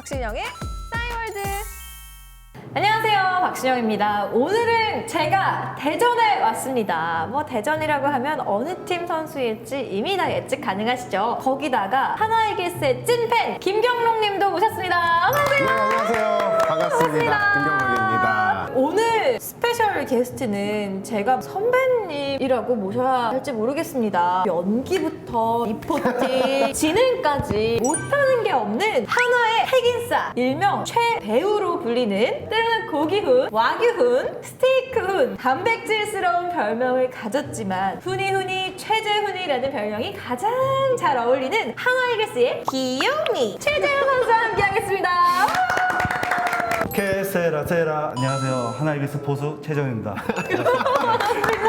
박신영의 싸이월드. 안녕하세요, 박신영입니다. 오늘은 제가 대전에 왔습니다. 뭐 대전이라고 하면 어느 팀 선수일지 이미 다 예측 가능하시죠? 거기다가 하나이글스의 찐팬 김경록 님도 모셨습니다. 안녕하세요. 네, 안녕하세요. 반갑습니다. 김경록입니다. 오늘 스페셜 게스트는 제가 선배님이라고 모셔야 할지 모르겠습니다. 연기부터 리포팅, 지능까지 못하는 게 없는 하나의 핵인싸, 일명 최배우로 불리는 때로는 고기훈, 와규훈, 스테이크훈, 단백질스러운 별명을 가졌지만 훈이훈이 최재훈이라는 별명이 가장 잘 어울리는 하나이글스의 귀요미 최재훈 선수와 함께하겠습니다. 세라 안녕하세요. 하나이글스 포수 최정입니다.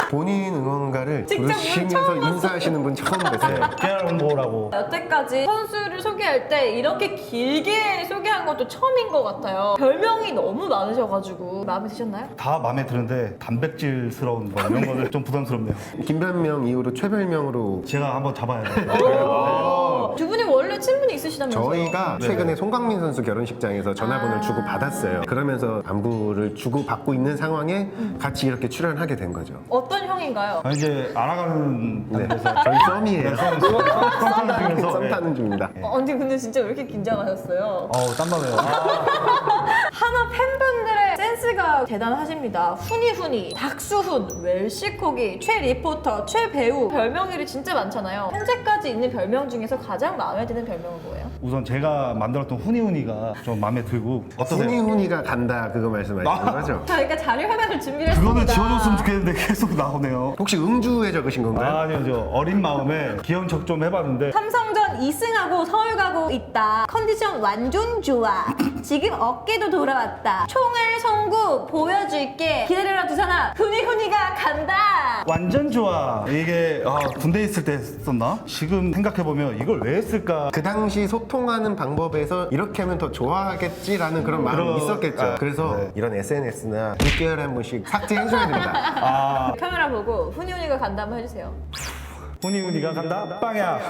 본인 응원가를 직접 부르시면서 처음 봤어요. 인사하시는 분 처음 뵀어요. PR 홍보라고. 여태까지 선수를 소개할 때 이렇게 길게 소개한 것도 처음인 것 같아요. 별명이 너무 많으셔가지고 마음에 드셨나요? 다 마음에 드는데 단백질스러운 거 이런 거는 좀 부담스럽네요. 김별명 이후로 최별명으로 제가 한번 잡아야 돼요. 두 분이 원래 친분이 있으시다면서요? 저희가 네. 최근에 송강민 선수 결혼식장에서 전화번호를 주고 받았어요. 그러면서 안부를 주고 받고 있는 상황에 같이 이렇게 출연하게 된 거죠. 어떤 형인가요? 이제 알아가는 네, 데서 저희 썸이에요. 썸 중에서 썸 타는 중입니다. 언니 근데 진짜 왜 이렇게 긴장하셨어요? 땀나네요. 하나 팬분들의 센스가 대단하십니다. 훈이훈이, 박수훈, 웰시코기, 최리포터, 최배우 별명들이 진짜 많잖아요. 현재까지 있는 별명 중에서 가장 마음에 드는 별명은 뭐예요? 우선 제가 만들었던 후니후니가 좀 마음에 들고 어떠세요? 훈이훈이가 간다 그거 말씀하시는 거죠? 저희가 자료 화면을 준비를 했습니다. 그거는 지워줬으면 좋겠는데 계속 나오네요. 혹시 응주에 적으신 건가요? 아니요, 저 어린 마음에 귀여운 척 좀 해봤는데 삼성전 2승하고 서울 가고 있다. 컨디션 완전 좋아. 지금 어깨도 돌아왔다. 총알 송구 보여줄게. 기다려라 두산아. 훈이훈이가 간다. 완전 좋아. 이게 군대에 있을 때 했었나? 지금 생각해보면 이걸 왜 했을까? 그 당시 소통하는 방법에서 이렇게 하면 더 좋아하겠지라는 그런 마음이 있었겠죠. 그래서 네. 이런 SNS나 6개월에 한 번씩 삭제해줘야 됩니다. 카메라 보고 훈이훈이가 간다 한번 해주세요. 후니후니가 간다? 빵야.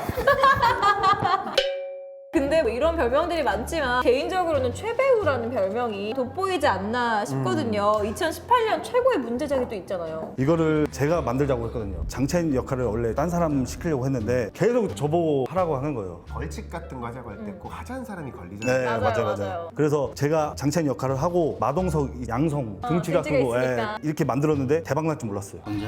근데 뭐 이런 별명들이 많지만 개인적으로는 최배우라는 별명이 돋보이지 않나 싶거든요. 2018년 최고의 문제작이 또 있잖아요. 이거를 제가 만들자고 했거든요. 장첸 역할을 원래 딴 사람 시키려고 했는데 계속 저보고 하라고 하는 거예요. 벌칙 같은 거 하자고 할 때 꼭 하자는 사람이 걸리잖아요. 네, 맞아요. 그래서 제가 장첸 역할을 하고 마동석, 양성, 등치가 등치가 크고 있으니까. 이렇게 만들었는데 대박 날 줄 몰랐어요. 그래서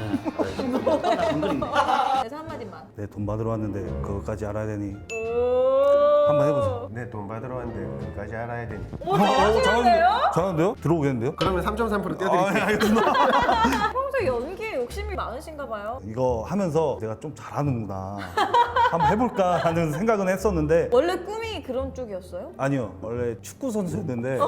한마디만. 네, 돈 받으러 왔는데 그것까지 알아야 되니 오. 한번 해보세요. 네, 돈 받으러 왔는데 그까지 알아야 되니. 오, 잘하시는데요? 잘하는데요? 들어오겠는데요? 그러면 3.3% 아, 네, 떼어드릴게요. 알겠습니다. 평소에 연기에 욕심이 많으신가 봐요. 이거 하면서 내가 좀 잘하는구나. 한번 해볼까 하는 생각은 했었는데 원래 꿈이 그런 쪽이었어요? 아니요. 원래 축구 선수였는데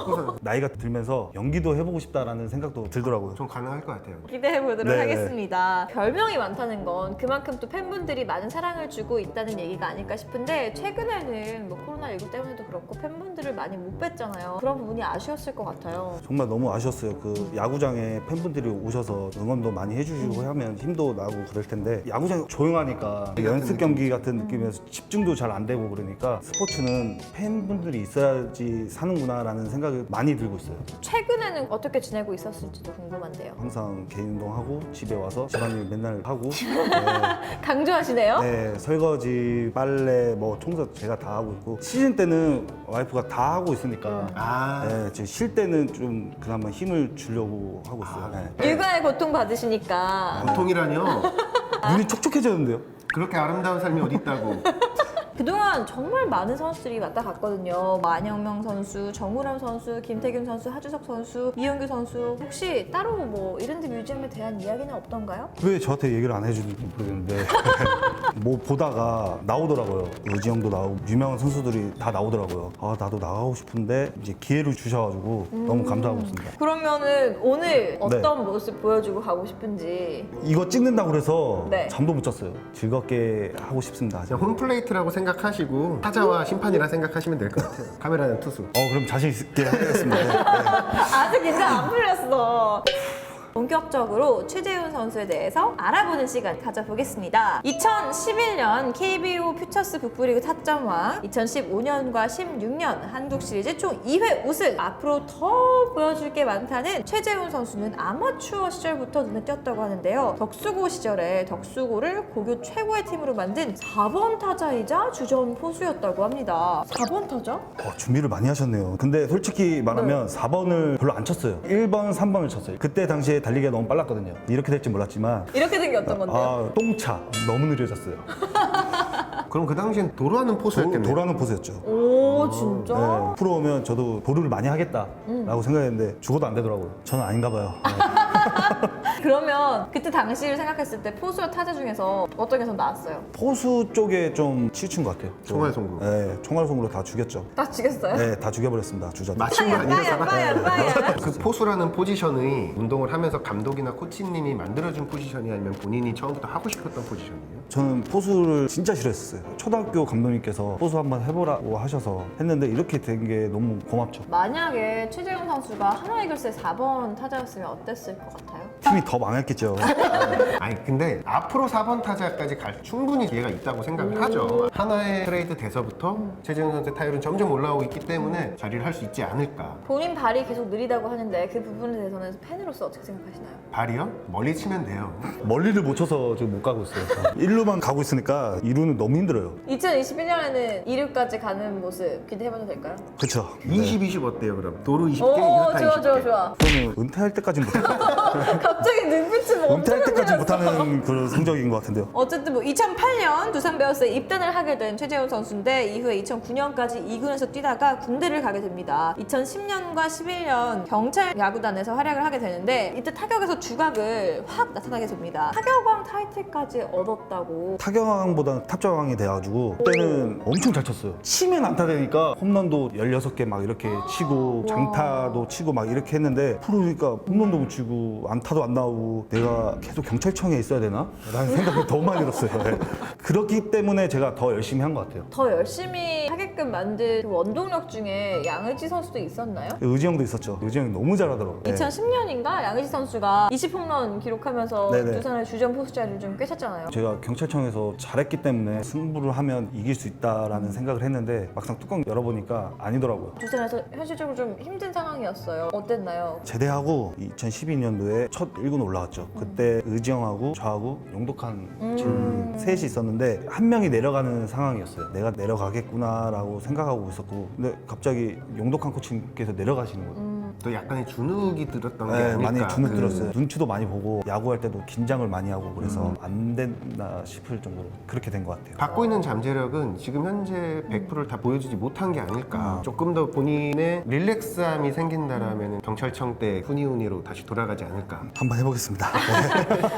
나이가 들면서 연기도 해보고 싶다라는 생각도 들더라고요. 좀 가능할 것 같아요. 기대해 보도록 네. 하겠습니다. 별명이 많다는 건 그만큼 또 팬분들이 많은 사랑을 주고 있다는 얘기가 아닐까 싶은데 최근에는 뭐 코로나19 때문에도 그렇고 팬분들을 많이 못 뵀잖아요. 그런 부분이 아쉬웠을 것 같아요. 정말 너무 아쉬웠어요. 그 야구장에 팬분들이 오셔서 응원도 많이 해주시고 하면 힘도 나고 그럴 텐데 야구장이 조용하니까 연습 경기 같은 느낌에서 집중도 잘 안 되고 그러니까 스포츠는 팬분들이 있어야지 사는구나라는 생각이 많이 들고 있어요. 최근에는 어떻게 지내고 있었을지도 궁금한데요. 항상 개인 운동하고 집에 와서 집안일 맨날 하고 강조하시네요. 네, 설거지, 빨래, 뭐 청소 제가 다 하고 있고 시즌 때는 와이프가 다 하고 있으니까 아, 네, 지금 쉴 때는 좀 그나마 힘을 주려고 하고 있어요. 네. 육아에 고통 받으시니까 고통이라뇨. 눈이 촉촉해졌는데요? 그렇게 아름다운 삶이 어디 있다고. 그동안 정말 많은 선수들이 왔다 갔거든요. 뭐 안영명 선수, 정우람 선수, 김태균 선수, 하주석 선수, 이영규 선수. 혹시 따로 뭐 이랜드 뮤지엄에 대한 이야기는 없던가요? 왜 저한테 얘기를 안 해주는지 모르겠는데 뭐 보다가 나오더라고요. 의지영도 나오고 유명한 선수들이 다 나오더라고요. 아 나도 나가고 싶은데 이제 기회를 주셔가지고 너무 감사하고 있습니다. 그러면은 오늘 어떤 모습 보여주고 가고 싶은지. 이거 찍는다고 그래서 네. 잠도 못 잤어요. 즐겁게 하고 싶습니다. 그냥 홈플레이트라고 생각하시고 타자와 심판이라 생각하시면 될 것 같아요. 카메라는 투수. 그럼 자신 있게 하겠습니다. 네. 아직 긴장 안 풀렸어. 본격적으로 최재훈 선수에 대해서 알아보는 시간 가져보겠습니다. 2011년 KBO 퓨처스 북부리그 타점왕, 2015년과 16년 한국 시리즈 총 2회 우승. 앞으로 더 보여줄 게 많다는 최재훈 선수는 아마추어 시절부터 눈에 띄었다고 하는데요. 덕수고 시절에 덕수고를 고교 최고의 팀으로 만든 4번 타자이자 주전 포수였다고 합니다. 4번 타자? 준비를 많이 하셨네요. 근데 솔직히 말하면 4번을 별로 안 쳤어요. 1번, 3번을 쳤어요. 그때 당시에 달리기가 너무 빨랐거든요. 이렇게 될지 몰랐지만 이렇게 된 게 어떤 건데요? 똥차 너무 느려졌어요. 그럼 그 당시엔 도루하는 포수였겠네요. 도라는 포즈였죠. 오, 진짜? 네, 프로 오면 저도 도루를 많이 하겠다라고 생각했는데 죽어도 안 되더라고요. 저는 아닌가 봐요. 그러면 그때 당시를 생각했을 때 포수와 타자 중에서 어떤 게 더 나았어요? 포수 쪽에 좀 치우친 것 같아요. 총알송구. 네, 총알송구로 다 죽였죠. 다 죽였어요? 네, 다 죽여버렸습니다. 주자. 맞춘 거 아니에요? 빠야. 그 포수라는 포지션의 운동을 하면서 감독이나 코치님이 만들어준 포지션이 아니면 본인이 처음부터 하고 싶었던 포지션이에요? 저는 포수를 진짜 싫어했어요. 초등학교 감독님께서 포수 한번 해보라고 하셔서 했는데 이렇게 된 게 너무 고맙죠. 만약에 최재훈 선수가 하나이글스의 4번 타자였으면 어땠을 것 같아요? 팀이 더 망했겠죠. 아니 근데 앞으로 4번 타자까지 갈 충분히 기회가 있다고 생각을 하죠. 하나의 트레이드 돼서부터 최재훈 선수의 타율은 점점 올라오고 있기 때문에 자리를 할 수 있지 않을까. 본인 발이 계속 느리다고 하는데 그 부분에 대해서는 팬으로서 어떻게 생각하시나요? 발이요? 멀리 치면 돼요. 멀리를 못 쳐서 지금 못 가고 있어요. 1루만 가고 있으니까 2루는 너무 힘들어요. 2021년에는 2루까지 가는 모습 기대해봐도 될까요? 그렇죠. 20, 20 어때요 그럼? 도루 20개, 오, 이루타 좋아 20개. 좋아. 저는 은퇴할 때까지는 못해요. 갑자기 눈빛이 뭐 은퇴할 때까지 못하는 그런 성적인 것 같은데요. 어쨌든 뭐 2008년 두산 베어스에 입단을 하게 된 최재훈 선수인데 이후에 2009년까지 2군에서 뛰다가 군대를 가게 됩니다. 2010년과 11년 경찰 야구단에서 활약을 하게 되는데 이때 타격에서 주각을 확 나타나게 됩니다. 타격왕 타이틀까지 얻었다고. 타격왕보다는 탑자왕이 돼가지고 그때는 엄청 잘 쳤어요. 치면 안타 되니까 홈런도 16개 막 이렇게 치고 장타도 치고 막 이렇게 했는데 프로니까 홈런도 못 치고 안타도 안 나오고 내가 계속 경찰청에 있어야 되나? 라는 생각이 너무 많이 들었어요. 네. 그렇기 때문에 제가 더 열심히 한 것 같아요. 더 열심히 하게끔 만든 그 원동력 중에 양의지 선수도 있었나요? 의지 형도 있었죠. 의지 형이 너무 잘하더라고요. 네. 2010년인가 양의지 선수가 20홈런 기록하면서 네네. 두산의 주전 포수 자리를 좀 꿰찼잖아요. 제가 경찰청에서 잘했기 때문에 승부를 하면 이길 수 있다라는 생각을 했는데 막상 뚜껑 열어보니까 아니더라고요. 두산에서 현실적으로 좀 힘든 상황이었어요. 어땠나요? 제대하고 2012년도에 첫 1군 올라왔죠. 그때 의지형하고 저하고 용독한 지금 셋이 있었는데 한 명이 내려가는 상황이었어요. 내가 내려가겠구나라고 생각하고 있었고 근데 갑자기 용독한 코치님께서 내려가시는 거예요. 또 약간의 주눅이 들었던 게 네, 아닐까. 많이 주눅 들었어요. 눈치도 많이 보고 야구할 때도 긴장을 많이 하고 그래서 안 됐나 싶을 정도로 그렇게 된 것 같아요. 갖고 있는 잠재력은 지금 현재 100%를 다 보여주지 못한 게 아닐까. 조금 더 본인의 릴렉스함이 생긴다라면 경찰청 때 후니후니로 다시 돌아가지 않을까. 한번 해보겠습니다.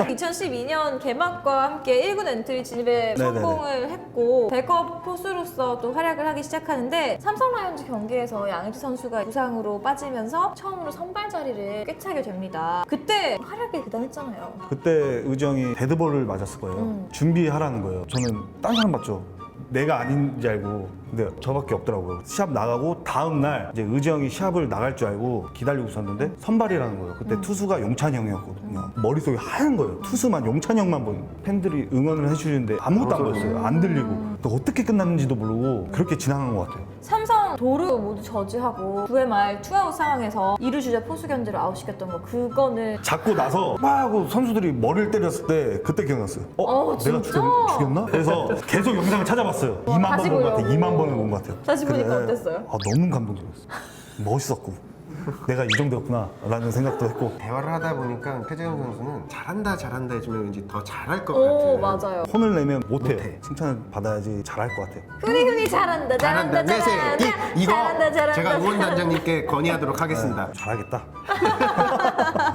2012년 개막과 함께 1군 엔트리 진입에 네네네. 성공을 했고 백업 포수로서 또 활약을 하기 시작하는데 삼성 라이온즈 경기에서 양의지 선수가 부상으로 빠지면서 처음으로 선발 자리를 꿰차게 됩니다. 그때 활약이 대단했잖아요. 그때 의정이 데드볼을 맞았을 거예요. 준비하라는 거예요. 저는 딴 사람 봤죠. 내가 아닌지 알고 근데 저밖에 없더라고요. 시합 나가고 다음 날 이제 의정이 시합을 나갈 줄 알고 기다리고 있었는데 선발이라는 거예요. 그때 투수가 용찬이 형이었거든요. 머릿속이 하얀 거예요. 투수만 용찬이 형만 보이는 팬들이 응원을 해주는데 아무것도 안 보였어요. 안 들리고 또 어떻게 끝났는지도 모르고 그렇게 지나간 것 같아요. 삼성 도루 모두 저지하고 9회 말 투아웃 상황에서 2루 주자 포수 견제로 아웃시켰던 거 그거는 잡고 나서 막 하고 선수들이 머리를 때렸을 때 그때 기억났어요. 내가 진짜? 죽였나? 그래서 계속 영상을 찾아봤어요. 2만 다시 번 본 것 같아요. 보려고. 2만 번을 본 것 같아요. 다시 보니까 그래, 어땠어요? 너무 감동적이었어요. 멋있었고 내가 이 정도였구나 라는 생각도 했고 대화를 하다 보니까 최재훈 선수는 잘한다 해주면 왠지 더 잘할 것 오 같은. 맞아요. 혼을 내면 못해요. 못해. 칭찬을 받아야지 잘할 것 같아요. 훈이 잘한다 잘한다 내세 이거 잘한다 제가 응원단장님께 건의하도록 하겠습니다. 잘하겠다.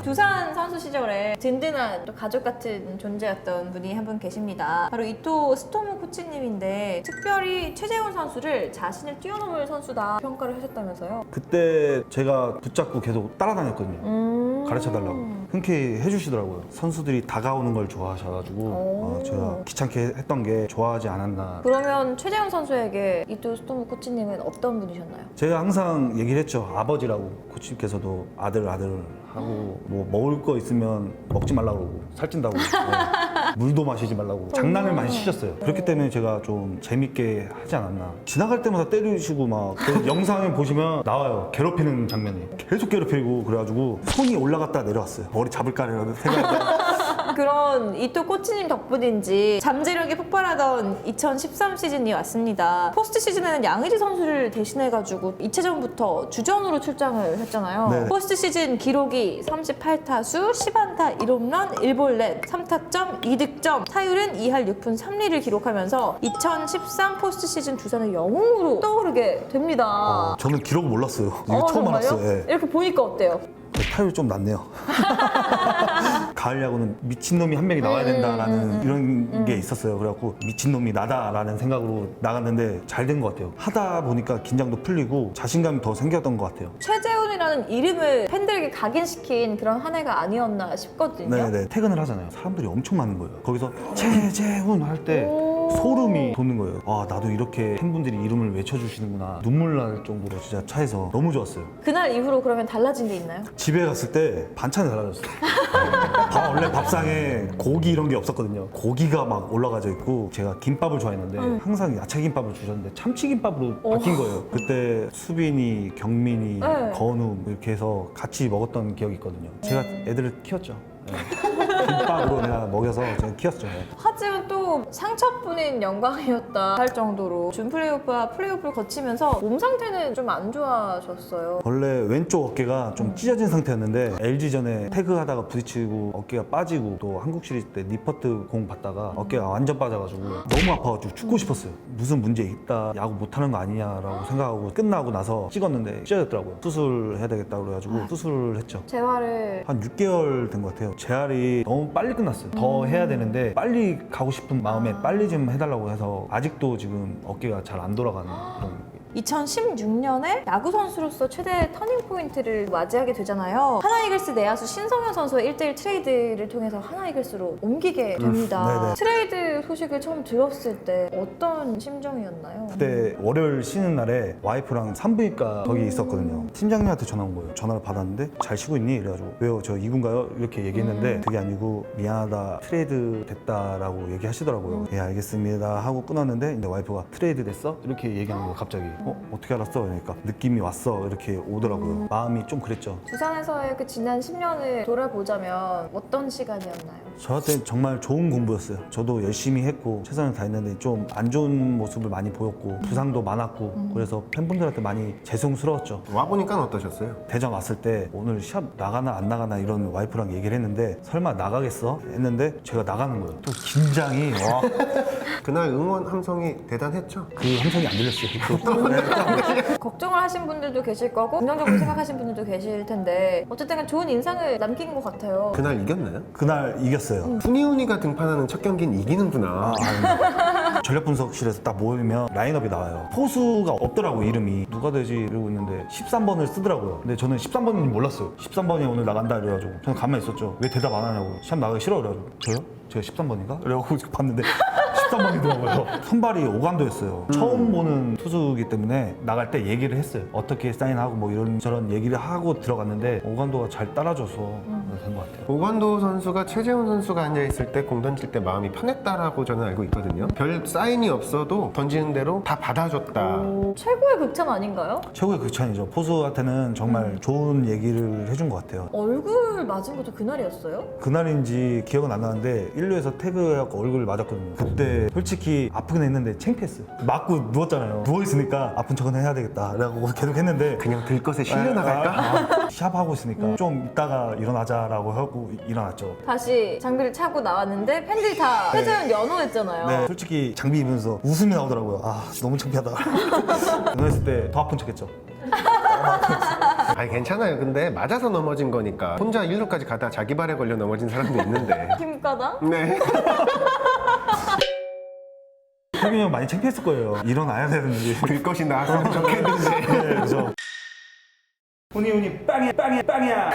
두산 선수 시절에 든든한 또 가족 같은 존재였던 분이 한 분 계십니다. 바로 이토 스토무 코치님인데 특별히 최재훈 선수를 자신을 뛰어넘을 선수다 평가를 하셨다면서요? 그때 제가 붙잡고 계속 따라다녔거든요. 가르쳐달라고. 흔쾌히 해주시더라고요. 선수들이 다가오는 걸 좋아하셔가지고 제가 귀찮게 했던 게 좋아하지 않았나. 그러면 최재훈 선수에게 이토 스토무 코치님은 어떤 분이셨나요? 제가 항상 얘기를 했죠. 아버지라고. 코치님께서도 아들 하고 뭐 먹을 거 있으면 먹지 말라고 그러고 살찐다고 물도 마시지 말라고 장난을 많이 치셨어요. 그렇기 때문에 제가 좀 재밌게 하지 않았나. 지나갈 때마다 때리시고 막 그 영상에 보시면 나와요. 괴롭히는 장면이 계속 괴롭히고 그래가지고 손이 올라갔다 내려왔어요. 머리 잡을까라는 생각이 그런 이토 코치님 덕분인지 잠재력이 폭발하던 2013 시즌이 왔습니다. 포스트 시즌에는 양의지 선수를 대신해가지고 2차전부터 주전으로 출장을 했잖아요. 네. 포스트 시즌 기록이 38타수, 10안타 1홈런, 1볼넷, 3타점, 2득점, 타율은 2할 6푼 3리를 기록하면서 2013 포스트 시즌 두산의 영웅으로 떠오르게 됩니다. 저는 기록을 몰랐어요. 이거 처음 정말요? 알았어요. 예. 이렇게 보니까 어때요? 타율이 좀 낮네요. 가을 야구는 미친놈이 한 명이 나와야 된다라는 이런 게 있었어요. 그래갖고 미친놈이 나다라는 생각으로 나갔는데 잘 된 것 같아요. 하다 보니까 긴장도 풀리고 자신감이 더 생겼던 것 같아요. 최재훈이라는 이름을 팬들에게 각인시킨 그런 한 해가 아니었나 싶거든요. 네네. 퇴근을 하잖아요. 사람들이 엄청 많은 거예요. 거기서 최재훈 할 때 소름이 돋는 거예요. 아, 나도 이렇게 팬분들이 이름을 외쳐주시는구나. 눈물 날 정도로 진짜 차에서 너무 좋았어요. 그날 이후로 그러면 달라진 게 있나요? 집에 갔을 때 반찬이 달라졌어요. 원래 밥상에 고기 이런 게 없었거든요. 고기가 막 올라가져 있고 제가 김밥을 좋아했는데 항상 야채 김밥을 주셨는데 참치 김밥으로 바뀐 거예요. 그때 수빈이, 경민이, 네. 건우 이렇게 해서 같이 먹었던 기억이 있거든요. 제가 애들을 키웠죠. 네. 김밥으로 내가 먹여서 제가 키웠죠. 네. 하지만 또 상처뿐인 영광이었다 할 정도로 준 플레이오프와 플레이오프를 거치면서 몸 상태는 좀 안 좋아졌어요. 원래 왼쪽 어깨가 좀 찢어진 상태였는데 LG전에 태그하다가 부딪히고 어깨가 빠지고 또 한국 시리즈 때 니퍼트 공 받다가 어깨가 완전 빠져가지고 너무 아파가지고 죽고 싶었어요. 무슨 문제 있다, 야구 못하는 거 아니냐라고 생각하고 끝나고 나서 찍었는데 찢어졌더라고요. 수술해야 되겠다 그래가지고 수술을 했죠. 재활을 한 6개월 된 것 같아요. 재활이 너무 빨리 끝났어요. 더 해야 되는데 빨리 가고 싶은 마음에 빨리 좀 해달라고 해서 아직도 지금 어깨가 잘 안 돌아가는 그런 2016년에 야구 선수로서 최대 터닝 포인트를 맞이하게 되잖아요. 하나이글스 내야수 신성현 선수의 1대1 트레이드를 통해서 하나이글스로 옮기게 됩니다. 네네. 트레이드 소식을 처음 들었을 때 어떤 심정이었나요? 그때 월요일 쉬는 날에 와이프랑 산부인과 거기 있었거든요. 팀장님한테 전화 온 거예요. 전화를 받았는데 잘 쉬고 있니? 이래가지고 왜요? 저 이군가요? 이렇게 얘기했는데 그게 아니고 미안하다, 트레이드 됐다라고 얘기하시더라고요. 예, 알겠습니다 하고 끊었는데 이제 와이프가 트레이드 됐어? 이렇게 얘기하는 거예요. 갑자기. 어떻게 알았어? 그러니까 느낌이 왔어 이렇게 오더라고요. 마음이 좀 그랬죠. 두산에서의 그 지난 10년을 돌아보자면 어떤 시간이었나요? 저한테 정말 좋은 공부였어요. 저도 열심히 했고 최선을 다했는데 좀 안 좋은 모습을 많이 보였고 부상도 많았고 그래서 팬분들한테 많이 죄송스러웠죠. 와보니까 어떠셨어요? 대전 왔을 때 오늘 시합 나가나 안 나가나 이런 와이프랑 얘기를 했는데 설마 나가겠어? 했는데 제가 나가는 거예요. 또 긴장이 와. 그날 응원 함성이 대단했죠? 그 함성이 안 들렸어요. 걱정을 하신 분들도 계실 거고 긍정적으로 생각하신 분들도 계실 텐데 어쨌든 좋은 인상을 남긴 것 같아요. 그날 이겼나요? 그날 이겼어요. 훈이훈이가 등판하는 첫 경기는 이기는구나. 전력 분석실에서 딱 모이면 라인업이 나와요. 포수가 없더라고 이름이. 누가 되지 이러고 있는데 13번을 쓰더라고요. 근데 저는 13번인지 몰랐어요. 13번이 오늘 나간다 이래가지고 저는 가만히 있었죠. 왜 대답 안 하냐고. 시합 나가기 싫어 그래가지고 저요? 제가 13번인가? 이래가지고 봤는데 13번이더라고요. 선발이 오간도였어요. 처음 보는 투수이기 때문에 나갈 때 얘기를 했어요. 어떻게 사인하고 뭐 이런저런 얘기를 하고 들어갔는데 오간도가 잘 따라줘서 된 것 같아요. 오관도 선수가 최재훈 선수가 앉아있을 때 공 던질 때 마음이 편했다라고 저는 알고 있거든요. 별 사인이 없어도 던지는 대로 다 받아줬다. 최고의 극찬 아닌가요? 최고의 극찬이죠. 포수한테는 정말 좋은 얘기를 해준 것 같아요. 얼굴 맞은 것도 그날이었어요? 그날인지 기억은 안 나는데 1루에서 태그해갖고 얼굴을 맞았거든요. 그때 솔직히 아프긴 했는데 창피했어요. 맞고 누웠잖아요. 누워있으니까 아픈 척은 해야 되겠다 라고 계속 했는데 그냥 들것에 실려나갈까? 시합하고 있으니까 좀 이따가 일어나자라고 하고 일어났죠. 다시 장비를 차고 나왔는데 팬들이 다 최재훈 연호했잖아요. 네, 솔직히 장비 입으면서 웃음이 나오더라고요. 아, 너무 창피하다. 연호했을 때 더 아픈 척했죠. 아니 괜찮아요. 근데 맞아서 넘어진 거니까 혼자 1루까지 가다 자기 발에 걸려 넘어진 사람도 있는데. 김가다? 네. 태균이 형 많이 창피했을 거예요. 일어나야 되는지. 들것이 나왔으면 좋겠는데. 네, 그죠. 훈이 빵이야 빵이야 빵이야.